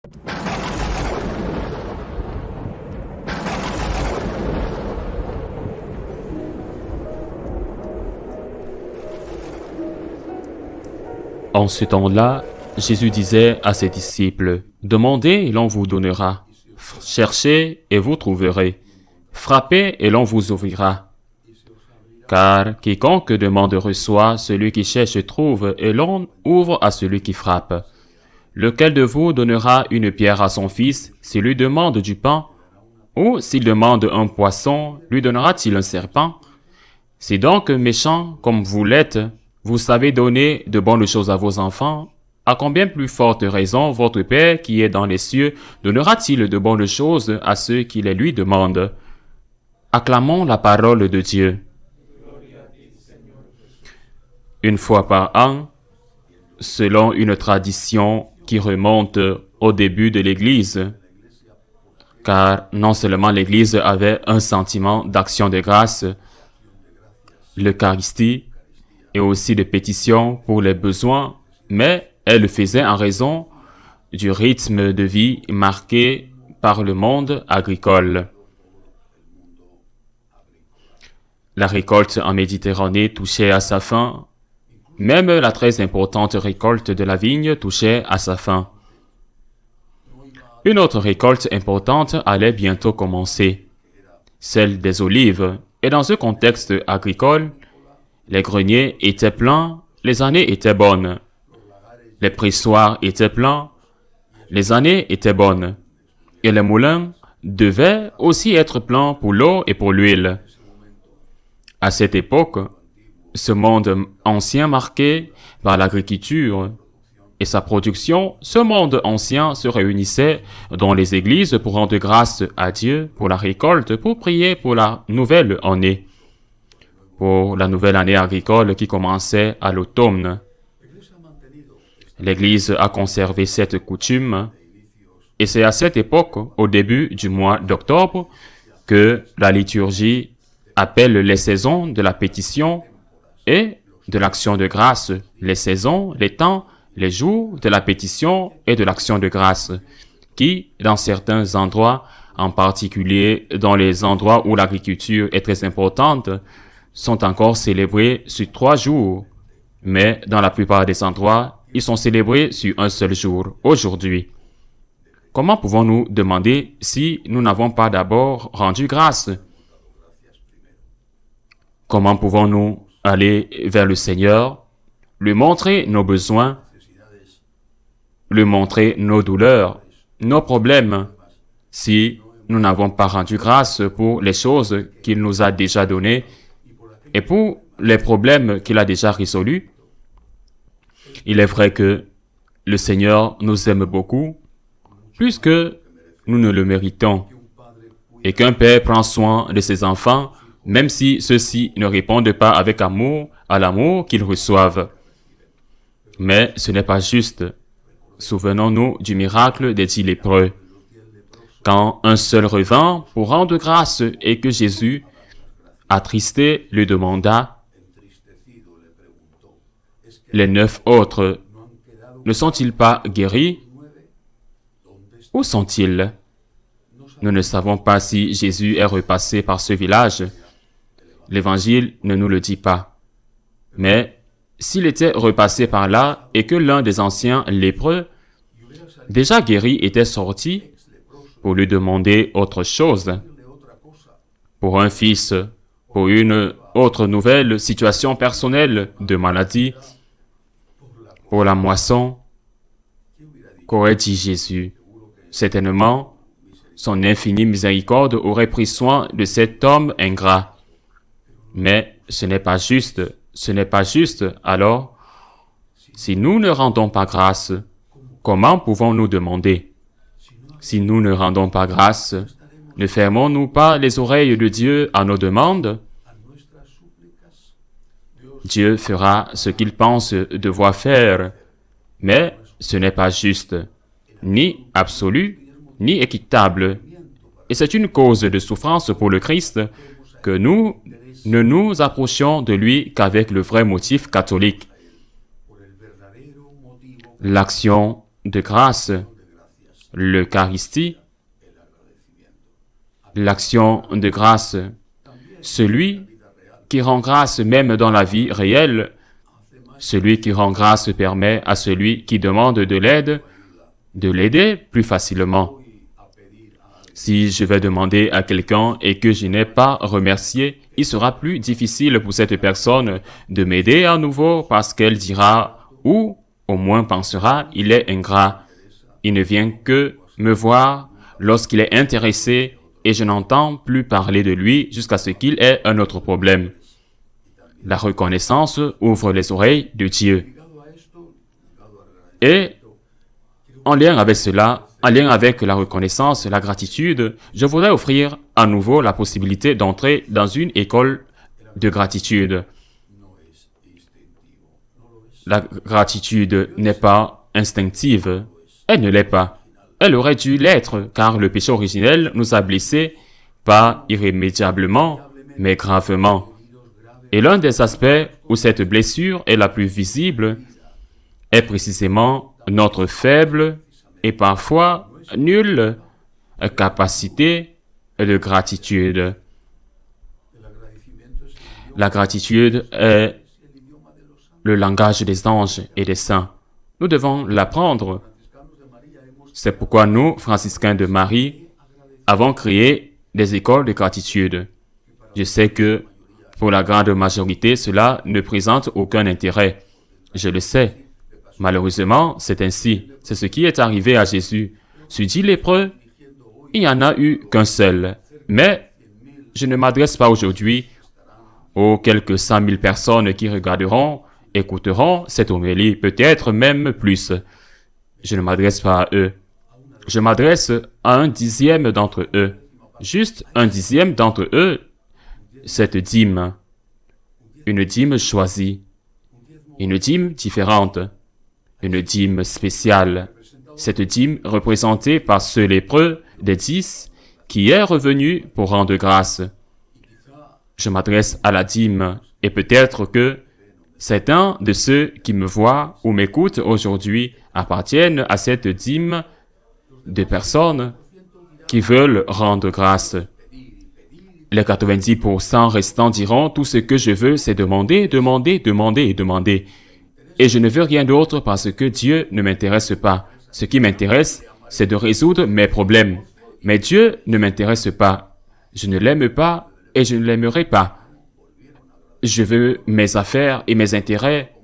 En ce temps-là, Jésus disait à ses disciples, « Demandez et l'on vous donnera. Cherchez et vous trouverez. Frappez et l'on vous ouvrira. Car quiconque demande reçoit, celui qui cherche trouve, et l'on ouvre à celui qui frappe. Lequel de vous donnera une pierre à son fils s'il lui demande du pain? Ou s'il demande un poisson, lui donnera-t-il un serpent? Si donc méchant comme vous l'êtes, vous savez donner de bonnes choses à vos enfants, à combien plus forte raison votre Père qui est dans les cieux donnera-t-il de bonnes choses à ceux qui les lui demandent? Acclamons la parole de Dieu. Une fois par an, selon une tradition qui remonte au début de l'Église, car non seulement l'Église avait un sentiment d'action de grâce, l'Eucharistie et aussi de pétition pour les besoins, mais elle le faisait en raison du rythme de vie marqué par le monde agricole. La récolte en Méditerranée touchait à sa fin. Même la très importante récolte de la vigne touchait à sa fin. Une autre récolte importante allait bientôt commencer, celle des olives. Et dans ce contexte agricole, les greniers étaient pleins, les années étaient bonnes. Les pressoirs étaient pleins, les années étaient bonnes. Et les moulins devaient aussi être pleins pour l'eau et pour l'huile. À cette époque, ce monde ancien marqué par l'agriculture et sa production, ce monde ancien se réunissait dans les églises pour rendre grâce à Dieu pour la récolte, pour prier pour la nouvelle année, pour la nouvelle année agricole qui commençait à l'automne. L'Église a conservé cette coutume et c'est à cette époque, au début du mois d'octobre, que la liturgie appelle les saisons de la pétition et de l'action de grâce, les saisons, les temps, les jours de la pétition et de l'action de grâce, qui, dans certains endroits, en particulier dans les endroits où l'agriculture est très importante, sont encore célébrés sur 3 jours, mais dans la plupart des endroits, ils sont célébrés sur un seul jour, aujourd'hui. Comment pouvons-nous demander si nous n'avons pas d'abord rendu grâce? Comment pouvons-nous aller vers le Seigneur, lui montrer nos besoins, lui montrer nos douleurs, nos problèmes, si nous n'avons pas rendu grâce pour les choses qu'il nous a déjà données et pour les problèmes qu'il a déjà résolus? Il est vrai que le Seigneur nous aime beaucoup, plus que nous ne le méritons, et qu'un père prend soin de ses enfants, même si ceux-ci ne répondent pas avec amour à l'amour qu'ils reçoivent. Mais ce n'est pas juste. Souvenons-nous du miracle des 10 lépreux. Quand un seul revint pour rendre grâce et que Jésus, attristé, lui demanda, « Les 9 autres ne sont-ils pas guéris? Où sont-ils » Nous ne savons pas si Jésus est repassé par ce village. L'Évangile ne nous le dit pas. Mais s'il était repassé par là et que l'un des anciens lépreux, déjà guéri, était sorti pour lui demander autre chose, pour un fils, pour une autre nouvelle situation personnelle de maladie, pour la moisson, qu'aurait dit Jésus? Certainement, son infinie miséricorde aurait pris soin de cet homme ingrat. Mais ce n'est pas juste. Ce n'est pas juste. Alors, si nous ne rendons pas grâce, comment pouvons-nous demander? Si nous ne rendons pas grâce, ne fermons-nous pas les oreilles de Dieu à nos demandes? Dieu fera ce qu'il pense devoir faire, mais ce n'est pas juste, ni absolu, ni équitable. Et c'est une cause de souffrance pour le Christ que nous ne nous approchions de lui qu'avec le vrai motif catholique. L'action de grâce l'Eucharistie, l'action de grâce, celui qui rend grâce même dans la vie réelle, celui qui rend grâce permet à celui qui demande de l'aide de l'aider plus facilement. Si je vais demander à quelqu'un et que je n'ai pas remercié, il sera plus difficile pour cette personne de m'aider à nouveau parce qu'elle dira ou au moins pensera il est ingrat. Il ne vient que me voir lorsqu'il est intéressé et je n'entends plus parler de lui jusqu'à ce qu'il ait un autre problème. La reconnaissance ouvre les oreilles de Dieu. Et en lien avec cela, en lien avec la reconnaissance, la gratitude, je voudrais offrir à nouveau la possibilité d'entrer dans une école de gratitude. La gratitude n'est pas instinctive. Elle ne l'est pas. Elle aurait dû l'être, car le péché originel nous a blessés, pas irrémédiablement, mais gravement. Et l'un des aspects où cette blessure est la plus visible est précisément notre faible et parfois nulle capacité de gratitude. La gratitude est le langage des anges et des saints. Nous devons l'apprendre. C'est pourquoi nous, franciscains de Marie, avons créé des écoles de gratitude. Je sais que pour la grande majorité, cela ne présente aucun intérêt. Je le sais. Malheureusement, c'est ainsi. C'est ce qui est arrivé à Jésus. Sur 10 lépreux, il n'y en a eu qu'un seul. Mais je ne m'adresse pas aujourd'hui aux quelques 100 000 personnes qui regarderont, écouteront cette homélie, peut-être même plus. Je ne m'adresse pas à eux. Je m'adresse à un dixième d'entre eux. Juste un dixième d'entre eux, cette dîme. Une dîme choisie. Une dîme différente. Une dîme spéciale. Cette dîme représentée par ce lépreux des 10 qui est revenu pour rendre grâce. Je m'adresse à la dîme et peut-être que certains de ceux qui me voient ou m'écoutent aujourd'hui appartiennent à cette dîme de personnes qui veulent rendre grâce. Les 90% restants diront « Tout ce que je veux, c'est demander, demander, demander et demander. Et je ne veux rien d'autre parce que Dieu ne m'intéresse pas. Ce qui m'intéresse, c'est de résoudre mes problèmes. Mais Dieu ne m'intéresse pas. Je ne l'aime pas et je ne l'aimerai pas. Je veux mes affaires et mes intérêts. »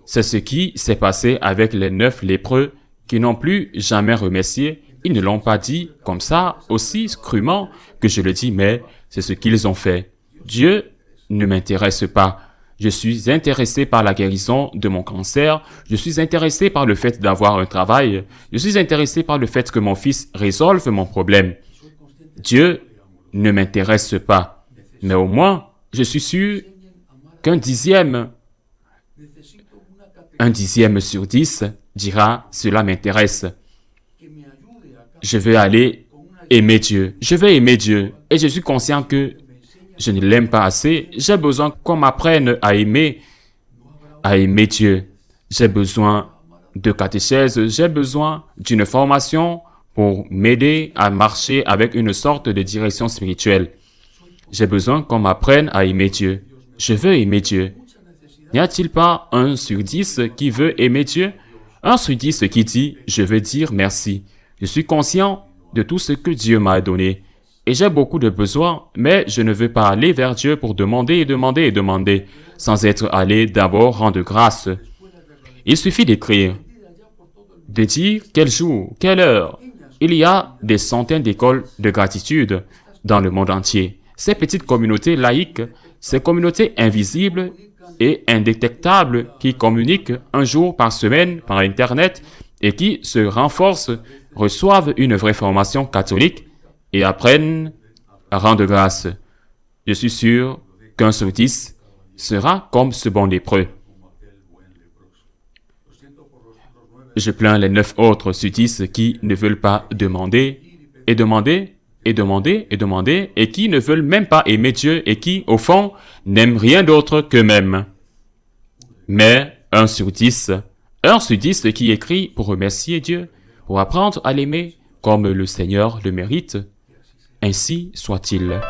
C'est ce qui s'est passé avec les 9 lépreux qui n'ont plus jamais remercié. Ils ne l'ont pas dit comme ça, aussi crûment que je le dis, mais c'est ce qu'ils ont fait. Dieu ne m'intéresse pas. Je suis intéressé par la guérison de mon cancer. Je suis intéressé par le fait d'avoir un travail. Je suis intéressé par le fait que mon fils résolve mon problème. Dieu ne m'intéresse pas. Mais au moins, je suis sûr qu'un dixième sur 10 dira « Cela m'intéresse. Je veux aller aimer Dieu. Je veux aimer Dieu. Et je suis conscient que je ne l'aime pas assez. J'ai besoin qu'on m'apprenne à aimer Dieu. J'ai besoin de catéchèse. J'ai besoin d'une formation pour m'aider à marcher avec une sorte de direction spirituelle. J'ai besoin qu'on m'apprenne à aimer Dieu. Je veux aimer Dieu. N'y a-t-il pas 1 sur 10 qui veut aimer Dieu? 1 sur 10 qui dit « Je veux dire merci. Je suis conscient de tout ce que Dieu m'a donné. Et j'ai beaucoup de besoins, mais je ne veux pas aller vers Dieu pour demander et demander et demander, sans être allé d'abord rendre grâce. » Il suffit d'écrire, de dire quel jour, quelle heure. Il y a des centaines d'écoles de gratitude dans le monde entier. Ces petites communautés laïques, ces communautés invisibles et indétectables qui communiquent un jour par semaine par Internet et qui se renforcent, reçoivent une vraie formation catholique et apprennent à rendre grâce. Je suis sûr qu'un sur 10 sera comme ce bon lépreux. Je plains les 9 autres sur 10 qui ne veulent pas demander et demander et demander et demander et qui ne veulent même pas aimer Dieu et qui, au fond, n'aiment rien d'autre qu'eux-mêmes. Mais 1 sur 10 qui écrit pour remercier Dieu, pour apprendre à l'aimer, comme le Seigneur le mérite, ainsi soit-il.